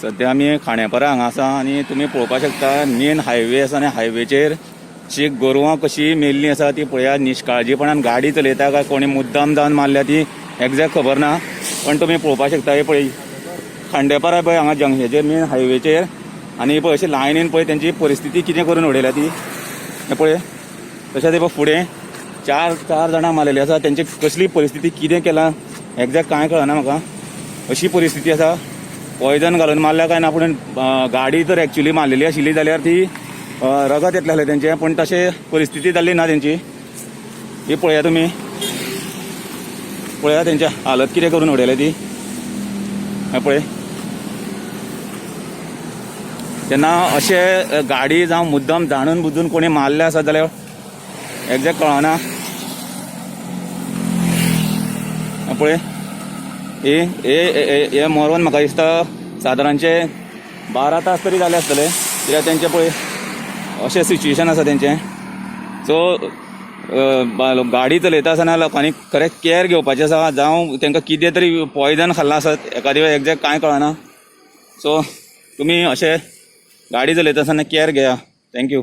सध्या आमी खांडेपारा हांगा आसा आनी तुमी पळोवपाक शकता मेन हायवे आसा आनी हायवेचेर शी गोरवां कशी मेल्लीं आसा ती पळयात. निश्काळजीपणान गाडी चलयता काय कोणी मुद्दाम जावन मारल्या ती एक्झॅक्ट खबर ना, पण तुमी पळोवपाक शकता. हे पळय खांडेपारा पळय हांगा जंक्शनाचेर मेन हायवेचेर आनी पळय अशी लायनीन पळय तेंची परिस्थिती कितें करून उडयल्या ती. हे पळय तशेंच हे फुडें चार जाणां मारलेली आसा. तेंची कसली परिस्थिती कितें केलां एक्झॅक्ट कांय कळना म्हाका. अशी परिस्थिती आसा. पॉयझन घालून मारल्या काय ना, पूण गाडी जर एक्च्युली मारलेली आशिल्ली जाल्यार ती रगत येतलें आसलें तेंचें, पण तशें परिस्थिती जाल्ली ना तेंची. ही पळया तुमी, पळया तेंच्या हालत कितें करून उडयल्या ती. हे पळय तेन्ना अशें गाडी जावं मुद्दम जाणून बुजून कोणी मारले आसा जाल्यार एक्झॅक्ट कळना. पळय हे मरोन म्हाका दिसता सादारणचे 12 तास तरी जाले आसतले, कित्याक तेंचे पळय अशें सिच्युएशन आसा तेंचें. सो गाडी चलयता आसतना लोकांनी खरें केअर घेवपाचें आसा, जावं तेंकां कितें तरी पॉयझन खाल्लां आसत एखादे वेळ एक्झॅक्ट कांय कळना. सो तुमी अशें गाडी चलयता आसतना केअर घेया. थँक्यू.